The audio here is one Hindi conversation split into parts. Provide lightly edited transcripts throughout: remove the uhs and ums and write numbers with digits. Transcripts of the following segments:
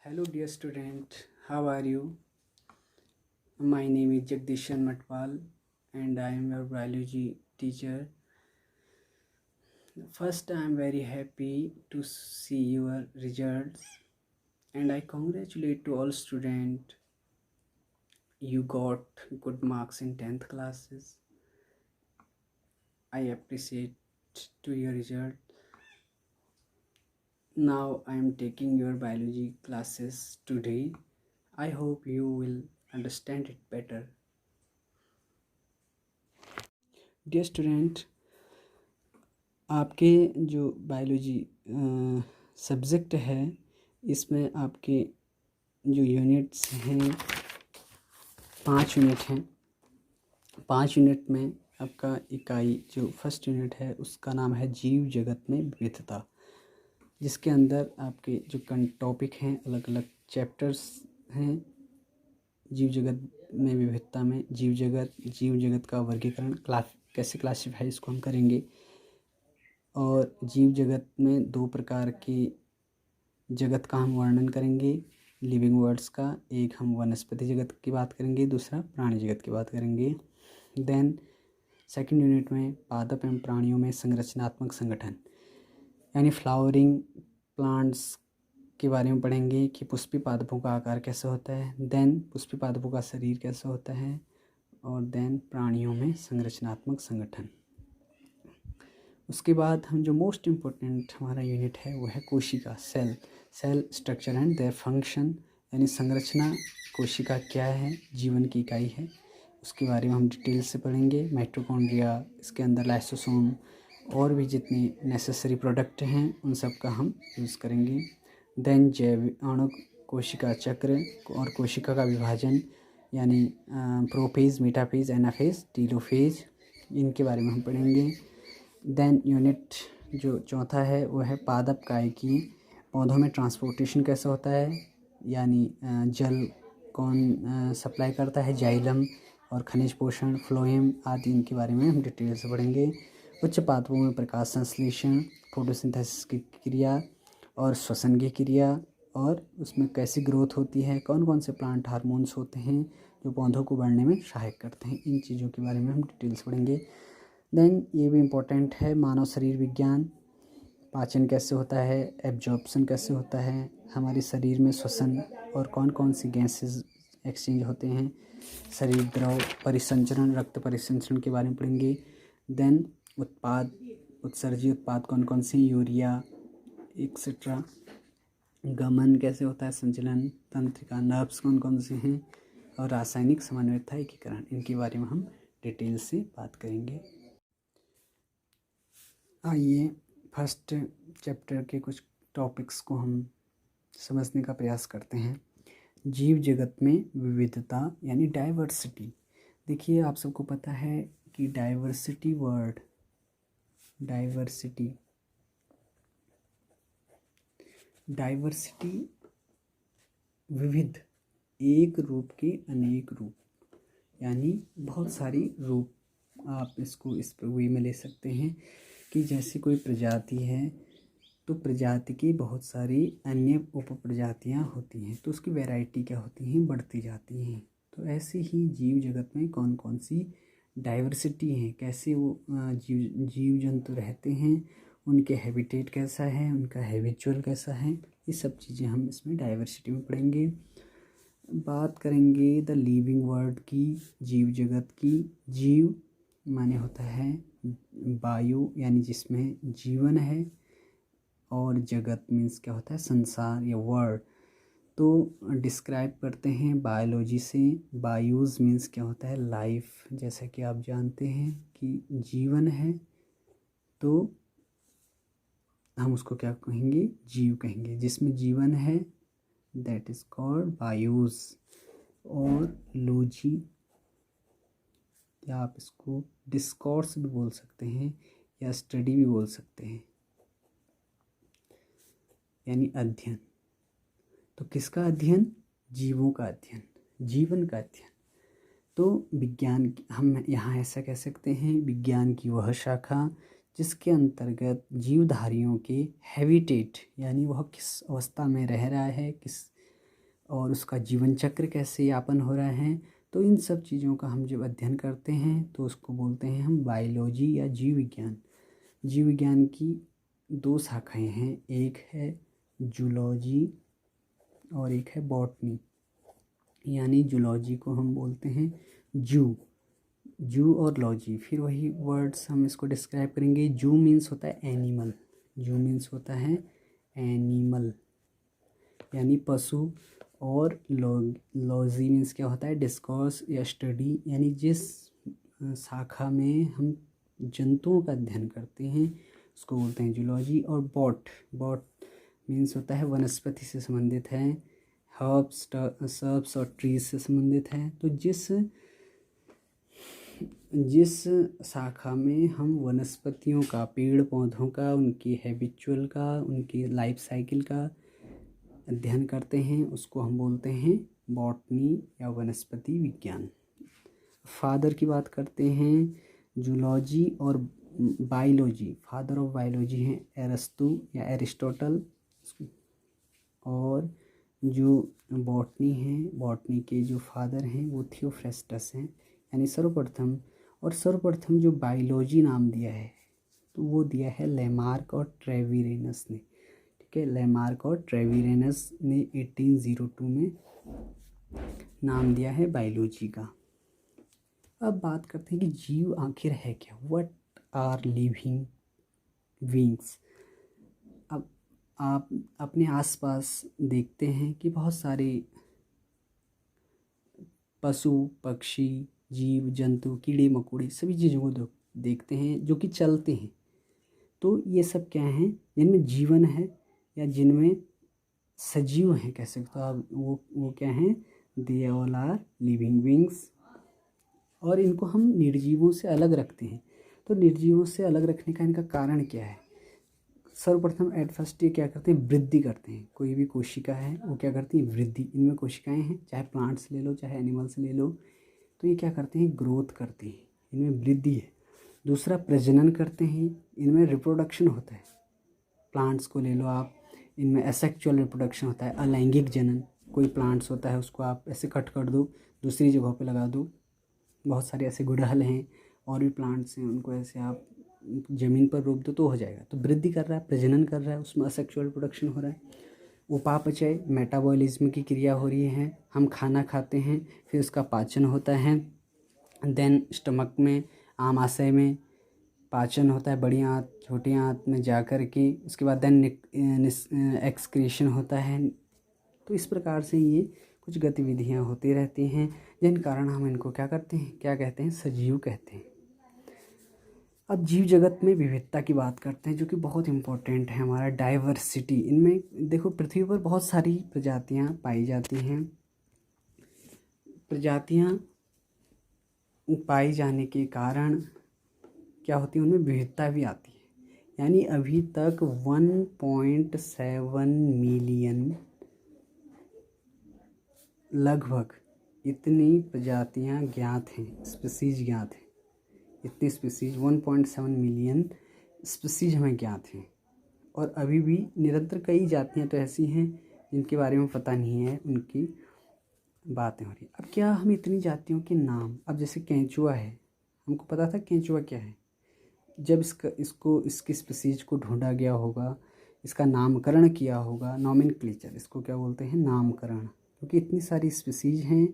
Hello, dear student. How are you? My name is Jagdishan Matwal, and I am your biology teacher. First, I am very happy to see your results, and I congratulate to all students. You got good marks in 10th classes. I appreciate to your result. Now I am taking your biology classes today. I hope you will understand it better. Dear student, आपके जो बायोलॉजी सब्जेक्ट है इसमें आपके जो यूनिट्स हैं 5 यूनिट हैं। 5 यूनिट में आपका इकाई जो फर्स्ट यूनिट है उसका नाम है जीव जगत में विविधता, जिसके अंदर आपके जो टॉपिक हैं अलग अलग चैप्टर्स हैं। जीव जगत में विविधता में जीव जगत का वर्गीकरण कैसे क्लासीफाई इसको हम करेंगे, और जीव जगत में 2 प्रकार के जगत का हम वर्णन करेंगे, लिविंग वर्ड्स का। एक हम वनस्पति जगत की बात करेंगे, दूसरा प्राणी जगत की बात करेंगे। देन सेकंड यूनिट में पादप एवं प्राणियों में संरचनात्मक संगठन यानी फ्लावरिंग प्लांट्स के बारे में पढ़ेंगे कि पुष्पी पादपों का आकार कैसे होता है, देन पुष्पी पादपों का शरीर कैसे होता है, और देन प्राणियों में संरचनात्मक संगठन। उसके बाद हम जो मोस्ट इम्पोर्टेंट हमारा यूनिट है वो है कोशिका, cell structure and their function, यानी संरचना कोशिका क्या है, जीवन की इकाई है, उसके बारे में हम डिटेल से पढ़ेंगे। माइटोकॉन्ड्रिया, इसके अंदर लाइसोसोम और भी जितने नेसेसरी प्रोडक्ट हैं उन सब का हम यूज़ करेंगे। देन जैव अणु कोशिका चक्र और कोशिका का विभाजन यानी प्रोफेज, मेटाफेज, एनाफेज, टीलोफेज, इनके बारे में हम पढ़ेंगे। देन यूनिट जो चौथा है वो है पादप कायिकी, पौधों में ट्रांसपोर्टेशन कैसे होता है, यानी जल कौन सप्लाई करता है, जाइलम, और खनिज पोषण, फ्लोएम आदि, इनके बारे में हम डिटेल से पढ़ेंगे। उच्च पादपों में प्रकाश संश्लेषण, फोटोसिंथेसिस की क्रिया और श्वसन की क्रिया, और उसमें कैसी ग्रोथ होती है, कौन कौन से प्लांट हार्मोन्स होते हैं जो पौधों को बढ़ने में सहायक करते हैं, इन चीज़ों के बारे में हम डिटेल्स पढ़ेंगे। देन ये भी इम्पोर्टेंट है मानव शरीर विज्ञान, पाचन कैसे होता है, एब्जॉर्प्शन कैसे होता है, हमारे शरीर में श्वसन और कौन कौन सी गैसेस एक्सचेंज होते हैं, शरीर द्रव परिसंचरण, रक्त परिसंचरण के बारे में पढ़ेंगे। देन उत्पाद, उत्सर्जी उत्पाद कौन कौन से, यूरिया एक्सेट्रा, गमन कैसे होता है, संचलन तंत्रिका, नर्व्स कौन कौन से हैं, और रासायनिक समन्वयता एकीकरण, इनके बारे में हम डिटेल से बात करेंगे। आइए फर्स्ट चैप्टर के कुछ टॉपिक्स को हम समझने का प्रयास करते हैं। जीव जगत में विविधता यानी डाइवर्सिटी। देखिए आप सबको पता है कि डाइवर्सिटी वर्ड, डाइवर्सिटी विविध, एक रूप के अनेक रूप, यानी बहुत सारी रूप। आप इसको इस वे में ले सकते हैं कि जैसे कोई प्रजाति है तो प्रजाति की बहुत सारी अन्य उप प्रजातियाँ होती हैं, तो उसकी वैरायटी क्या होती हैं, बढ़ती जाती हैं। तो ऐसे ही जीव जगत में कौन कौन सी डाइवर्सिटी है, कैसे वो जीव जंतु रहते हैं, उनके हैबिटेट कैसा है, उनका हैबिचुअल कैसा है, ये सब चीज़ें हम इसमें डाइवर्सिटी में पढ़ेंगे। बात करेंगे द लिविंग वर्ल्ड की, जीव जगत की। जीव माने होता है वायु, यानी जिसमें जीवन है, और जगत मीन्स क्या होता है, संसार या वर्ल्ड। तो डिस्क्राइब करते हैं बायोलॉजी से, बायोज मीन्स क्या होता है, लाइफ। जैसा कि आप जानते हैं कि जीवन है तो हम उसको क्या कहेंगे, जीव कहेंगे। जिसमें जीवन है दैट इज़ कॉल्ड बायोज। और लॉजी, या आप इसको डिस्कोर्स भी बोल सकते हैं या स्टडी भी बोल सकते हैं, यानी अध्ययन। तो किसका अध्ययन, जीवों का अध्ययन, जीवन का अध्ययन। तो विज्ञान, हम यहाँ ऐसा कह सकते हैं, विज्ञान की वह शाखा जिसके अंतर्गत जीवधारियों के हैबिटेट, यानी वह किस अवस्था में रह रहा है, किस और उसका जीवन चक्र कैसे यापन हो रहा है। तो इन सब चीज़ों का हम जब अध्ययन करते हैं तो उसको बोलते हैं हम बायोलॉजी या जीव विज्ञान। जीव विज्ञान की 2 शाखाएं हैं, एक है जूलॉजी और एक है बॉटनी। यानी जूलॉजी को हम बोलते हैं जू और लॉजी, फिर वही वर्ड्स हम इसको डिस्क्राइब करेंगे। जू मीन्स होता है एनिमल, जू मीन्स होता है एनिमल यानी पशु, और लॉजी मीन्स क्या होता है डिस्कोर्स या स्टडी, यानी जिस शाखा में हम जंतुओं का अध्ययन करते हैं उसको बोलते हैं जूलॉजी। और बॉट मीन्स होता है वनस्पति से संबंधित है, हर्ब्स और ट्रीज से संबंधित है। तो जिस शाखा में हम वनस्पतियों का, पेड़ पौधों का, उनकी हैबिचुअल का, उनकी लाइफ साइकिल का अध्ययन करते हैं उसको हम बोलते हैं बॉटनी या वनस्पति विज्ञान। फादर की बात करते हैं, जूलॉजी और बायोलॉजी, फादर ऑफ बायोलॉजी हैं एरस्तु या एरिस्टोटल। और जो बॉटनी हैं, बॉटनी के जो फादर हैं वो थियोफ्रेस्टस हैं, यानी सर्वप्रथम जो बायोलॉजी नाम दिया है तो वो दिया है लेमार्क और ट्रेविरेनस ने। ठीक है, लेमार्क और ट्रेविरेनस ने 1802 में नाम दिया है बायोलॉजी का। अब बात करते हैं कि जीव आखिर है क्या, व्हाट आर लिविंग बीइंग्स। अब आप अपने आसपास देखते हैं कि बहुत सारे पशु पक्षी, जीव जंतु, कीड़े मकोड़े, सभी चीज़ों को देखते हैं जो कि चलते हैं। तो ये सब क्या हैं, जिनमें जीवन है या जिनमें सजीव हैं कह सकते हो आप, वो क्या हैं, they all are living beings. और इनको हम निर्जीवों से अलग रखते हैं। तो निर्जीवों से अलग रखने का इनका कारण क्या है। सर्वप्रथम एट फर्स्ट ये क्या करते हैं, वृद्धि करते हैं। कोई भी कोशिका है वो क्या करती है, वृद्धि। इनमें कोशिकाएं हैं, चाहे प्लांट्स ले लो चाहे एनिमल्स ले लो, तो ये क्या करते हैं, ग्रोथ करते हैं, इनमें वृद्धि है। दूसरा प्रजनन करते हैं, इनमें रिप्रोडक्शन होता है। प्लांट्स को ले लो आप, इनमें एसेक्सुअल रिप्रोडक्शन होता है, अलैंगिक जनन। कोई प्लांट्स होता है उसको आप ऐसे कट कर दो, दूसरी जगह पे लगा दो। बहुत सारे ऐसे गुड़हल हैं और भी प्लांट्स हैं, उनको ऐसे आप ज़मीन पर रोप दो तो हो जाएगा। तो वृद्धि कर रहा है, प्रजनन कर रहा है, उसमें असेक्सुअल रिप्रोडक्शन हो रहा है। उपापचय, मेटाबॉलिज्म की क्रिया हो रही है। हम खाना खाते हैं, फिर उसका पाचन होता है। देन स्टमक में, आमाशय में पाचन होता है, बड़ी आंत छोटी आंत में जा कर के, उसके बाद देन एक्सक्रीशन होता है। तो इस प्रकार से ये कुछ गतिविधियाँ होती रहती हैं, जिन कारण हम इनको क्या करते हैं, क्या कहते हैं, सजीव कहते हैं। अब जीव जगत में विविधता की बात करते हैं, जो कि बहुत इम्पोर्टेंट है, हमारा डाइवर्सिटी। इनमें देखो, पृथ्वी पर बहुत सारी प्रजातियाँ पाई जाती हैं। प्रजातियाँ पाई जाने के कारण क्या होती है, उनमें विविधता भी आती है। यानी अभी तक 1.7 मिलियन लगभग इतनी प्रजातियाँ ज्ञात हैं, स्पीसीज ज्ञात हैं। इतनी स्पीसीज 1.7 मिलियन स्पीसीज हमें ज्ञात हैं। और अभी भी निरंतर कई जातियाँ तो ऐसी हैं जिनके बारे में पता नहीं है, उनकी बातें हो रही। अब क्या हम इतनी जातियों के नाम, अब जैसे केंचुआ है, हमको पता था केंचुआ क्या है। जब इसकी स्पीसीज को ढूंढा गया होगा, इसका नामकरण किया होगा, नॉमेनक्लेचर, इसको क्या बोलते हैं, नामकरण। क्योंकि इतनी सारी स्पीसीज हैं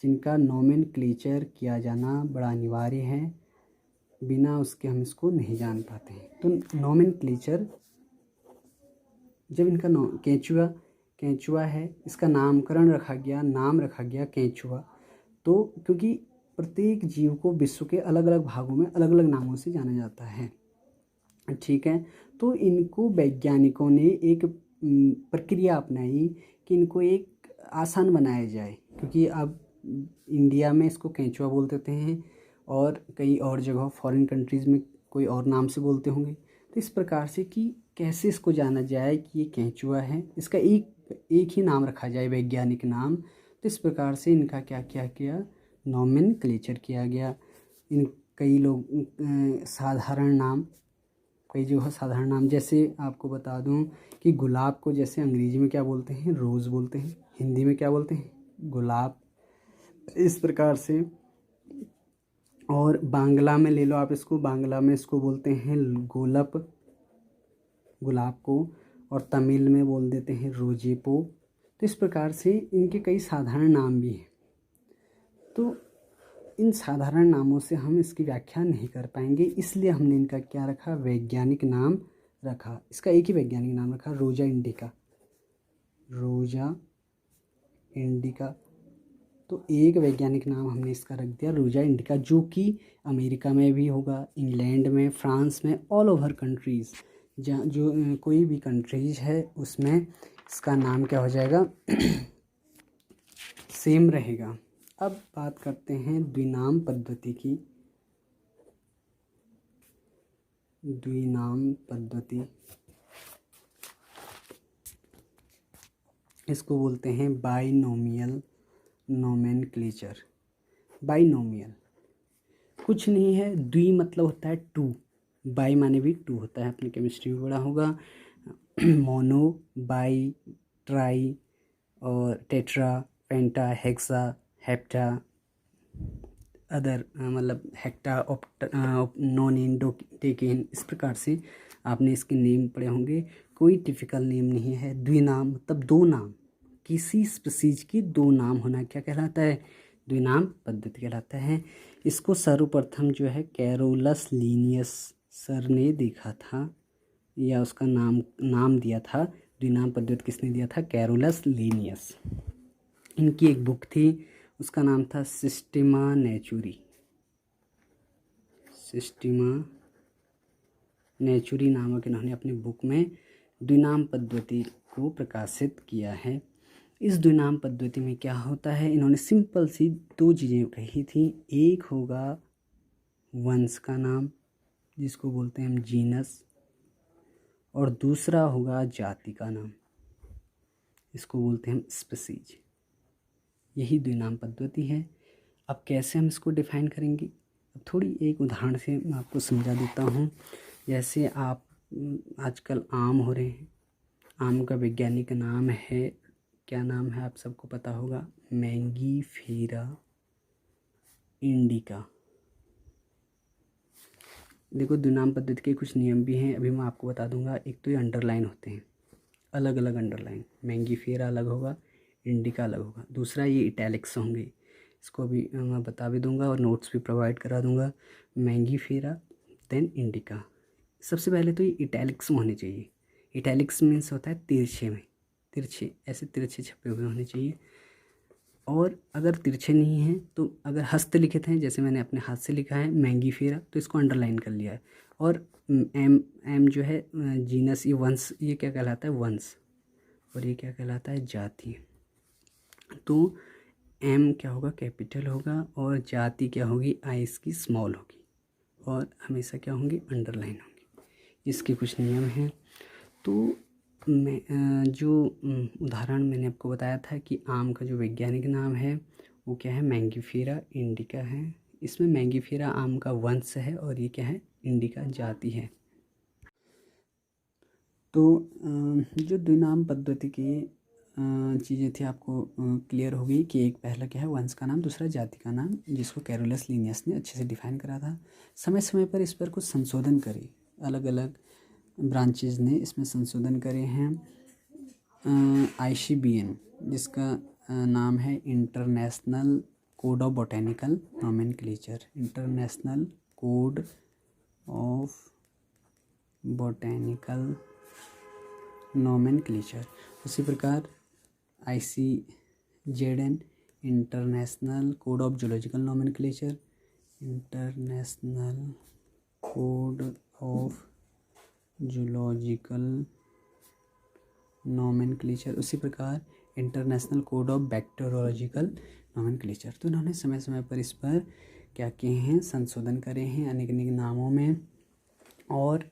जिनका नॉमेनक्लेचर किया जाना बड़ा अनिवार्य है, बिना उसके हम इसको नहीं जान पाते हैं। तो नॉमेनक्लेचर, जब इनका केंचुआ है, इसका नामकरण रखा गया, नाम रखा गया केंचुआ। तो क्योंकि प्रत्येक जीव को विश्व के अलग अलग भागों में अलग अलग नामों से जाना जाता है, ठीक है। तो इनको वैज्ञानिकों ने एक प्रक्रिया अपनाई कि इनको एक आसान बनाया जाए, क्योंकि अब इंडिया में इसको केंचुआ बोल देते हैं और कई और जगह फॉरेन कंट्रीज़ में कोई और नाम से बोलते होंगे। तो इस प्रकार से कि कैसे इसको जाना जाए कि ये केंचुआ है, इसका एक ही नाम रखा जाए, वैज्ञानिक नाम। तो इस प्रकार से इनका क्या किया, नॉमेनक्लेचर किया गया। इन कई लोग साधारण नाम कई जो है साधारण नाम, जैसे आपको बता दूं कि गुलाब को जैसे अंग्रेजी में क्या बोलते हैं, रोज़ बोलते हैं, हिंदी में क्या बोलते हैं, गुलाब, इस प्रकार से। और बांग्ला में ले लो आप इसको, बांग्ला में इसको बोलते हैं गोलप, गुलाब को, और तमिल में बोल देते हैं रोजेपो। तो इस प्रकार से इनके कई साधारण नाम भी हैं। तो इन साधारण नामों से हम इसकी व्याख्या नहीं कर पाएंगे, इसलिए हमने इनका क्या रखा, वैज्ञानिक नाम रखा। इसका एक ही वैज्ञानिक नाम रखा, रोजा इंडिका, रोजा इंडिका। तो एक वैज्ञानिक नाम हमने इसका रख दिया रोजा इंडिका, जो कि अमेरिका में भी होगा, इंग्लैंड में, फ्रांस में, ऑल ओवर कंट्रीज़, जहाँ जो कोई भी कंट्रीज है उसमें इसका नाम क्या हो जाएगा, सेम रहेगा। अब बात करते हैं द्विनाम पद्धति की। द्विनाम पद्धति, इसको बोलते हैं बाइनोमियल नोमेनक्लेचर। बाइनोमियल कुछ नहीं है, द्वि मतलब होता है टू, बाई माने भी टू होता है, अपनी केमिस्ट्री में बड़ा होगा। मोनो, बाई, ट्राई और टेट्रा, पेंटा, हेक्सा, हेप्टा, अदर मतलब हेक्टा, नोनिन, डेकेन, इस प्रकार से आपने इसके नेम पढ़े होंगे। कोई टिपिकल नेम नहीं है। द्विनाम मतलब दो नाम, किसी स्पीशीज की दो नाम होना क्या कहलाता है, द्विनाम पद्धति कहलाता है। इसको सर्वप्रथम जो है कैरोलस लीनियस सर ने देखा था, या उसका नाम दिया था द्विनाम पद्धति किसने दिया था, कैरोलस लीनियस। इनकी एक बुक थी, उसका नाम था सिस्टेमा नेचुरी, सिस्टेमा नेचुरी नामक इन्होंने अपनी बुक में द्विनाम पद्धति को प्रकाशित किया है। इस द्विनाम पद्धति में क्या होता है, इन्होंने सिंपल सी दो चीज़ें कही थी। एक होगा वंश का नाम जिसको बोलते हैं हम जीनस, और दूसरा होगा जाति का नाम, इसको बोलते हैं हम स्पीशीज। यही द्विनाम पद्धति है। अब कैसे हम इसको डिफाइन करेंगे, अब थोड़ी एक उदाहरण से मैं आपको समझा देता हूँ। जैसे आप आजकल आम हो रहे हैं, आम का वैज्ञानिक नाम है, क्या नाम है आप सबको पता होगा, मैंगीफेरा इंडिका। देखो द्विनाम पद्धति के कुछ नियम भी हैं, अभी मैं आपको बता दूंगा। एक तो ये अंडरलाइन होते हैं, अलग अलग अंडरलाइन, मैंगीफेरा अलग होगा, इंडिका अलग होगा। दूसरा ये इटैलिक्स होंगे, इसको भी मैं बता भी दूंगा और नोट्स भी प्रोवाइड करा दूंगा। मैंगीफेरा देन इंडिका। सबसे पहले तो ये इटैलिक्स में होने चाहिए। इटैलिक्स मीन्स होता है तिरछे में, तिरछे ऐसे तिरछे छपे हुए होने चाहिए। और अगर तिरछे नहीं हैं तो अगर हस्तलिखित हैं, जैसे मैंने अपने हाथ से लिखा है मैंगीफेरा, तो इसको अंडरलाइन कर लिया है। और एम जो है जीनस, ये वंश, ये क्या कहलाता है, वंश, और ये क्या कहलाता है, जाति। तो एम क्या होगा, कैपिटल होगा, और जाति क्या होगी, आई इसकी स्मॉल होगी, और हमेशा क्या होंगी, अंडरलाइन होंगी। इसके कुछ नियम हैं। तो मैं जो उदाहरण मैंने आपको बताया था कि आम का जो वैज्ञानिक नाम है वो क्या है, मैंगीफेरा इंडिका है। इसमें मैंगीफेरा आम का वंश है और ये क्या है, इंडिका जाति है। तो जो द्विनाम पद्धति की चीज़ें थी आपको क्लियर होगी कि एक पहला क्या है, वंश का नाम, दूसरा जाति का नाम, जिसको कैरोलस लीनियस ने अच्छे से डिफाइन करा था। समय समय पर इस पर कुछ संशोधन करे, अलग अलग ब्रांचेज ने इसमें संशोधन करे हैं। ICBN जिसका नाम है international code of botanical nomenclature, international code of botanical nomenclature. उसी प्रकार ICZN international code of zoological nomenclature, international code of zoological nomenclature. उसी प्रकार international code of bacteriological nomenclature. तो इन्होंने समय समय पर इस पर क्या किए हैं, संशोधन करे हैं अनेक अनेक नामों में। और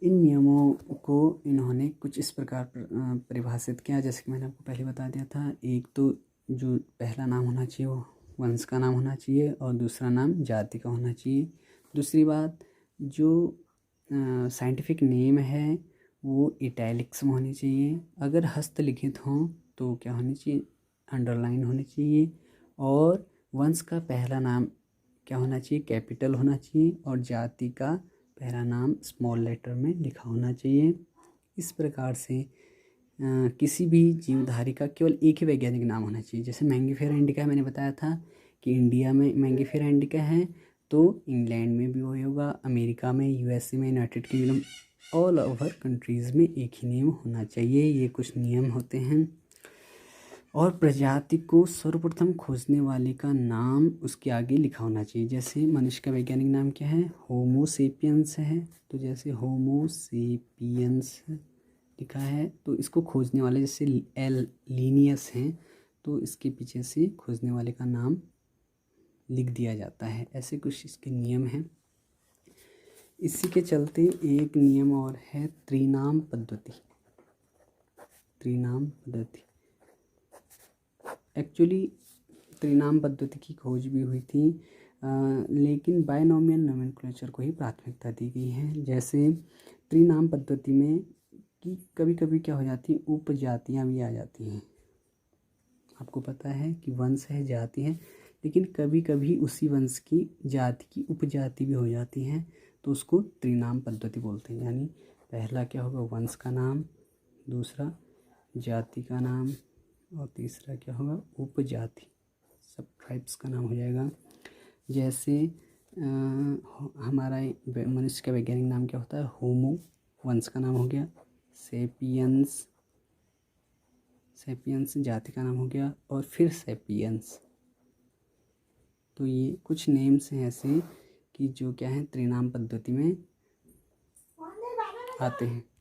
इन नियमों को इन्होंने कुछ इस प्रकार परिभाषित किया, जैसे कि मैंने आपको पहले बता दिया था। एक तो जो पहला नाम होना चाहिए वो वंश का नाम होना चाहिए, और दूसरा नाम जाति का होना चाहिए। दूसरी बात, जो साइंटिफिक नेम है वो इटैलिक्स में होनी चाहिए। अगर हस्तलिखित हों तो क्या होनी चाहिए, अंडरलाइन होनी चाहिए। और वंश का पहला नाम क्या होना चाहिए, कैपिटल होना चाहिए। और जाति का पहला नाम स्मॉल लेटर में लिखा होना चाहिए। इस प्रकार से किसी भी जीवधारी का केवल एक ही वैज्ञानिक नाम होना चाहिए। जैसे मैंगिफेरा इंडिका मैंने बताया था कि इंडिया में मैंगिफेरा इंडिका है, तो इंग्लैंड में भी वही होगा, अमेरिका में, यूएसए में, United kingdom, all over countries में एक ही नेम होना चाहिए। ये कुछ नियम होते हैं। और प्रजाति को सर्वप्रथम खोजने वाले का नाम उसके आगे लिखा होना चाहिए। जैसे मनुष्य का वैज्ञानिक नाम क्या है, होमो सेपियंस है, तो जैसे होमो सेपियंस लिखा है तो इसको खोजने वाले जैसे एल लीनियस हैं तो इसके पीछे से खोजने वाले का नाम लिख दिया जाता है। ऐसे कुछ इसके नियम हैं। इसी के चलते एक नियम और है त्रिनाम पद्धति। त्रिनाम पद्धति एक्चुअली त्रिनाम पद्धति की खोज भी हुई थी, लेकिन बायनोमियल नोमेनक्लेचर को ही प्राथमिकता दी गई है। जैसे त्रिनाम पद्धति में कि कभी कभी क्या हो जाती है, उपजातियाँ भी आ जाती हैं। आपको पता है कि वंश है, जाति है, लेकिन कभी कभी उसी वंश की जाति की उपजाति भी हो जाती हैं, तो उसको त्रिनाम पद्धति बोलते हैं। यानी पहला क्या होगा, वंश का नाम, दूसरा जाति का नाम, और तीसरा क्या होगा, उपजाति, सब ट्राइब्स का नाम हो जाएगा। जैसे हमारा मनुष्य का वैज्ञानिक नाम क्या होता है, होमो, वंश का नाम हो गया, सेपियंस, सेपियंस जाति का नाम हो गया, और फिर सेपियंस। तो ये कुछ नेम्स हैं ऐसे कि जो क्या है त्रिनाम पद्धति में आते हैं।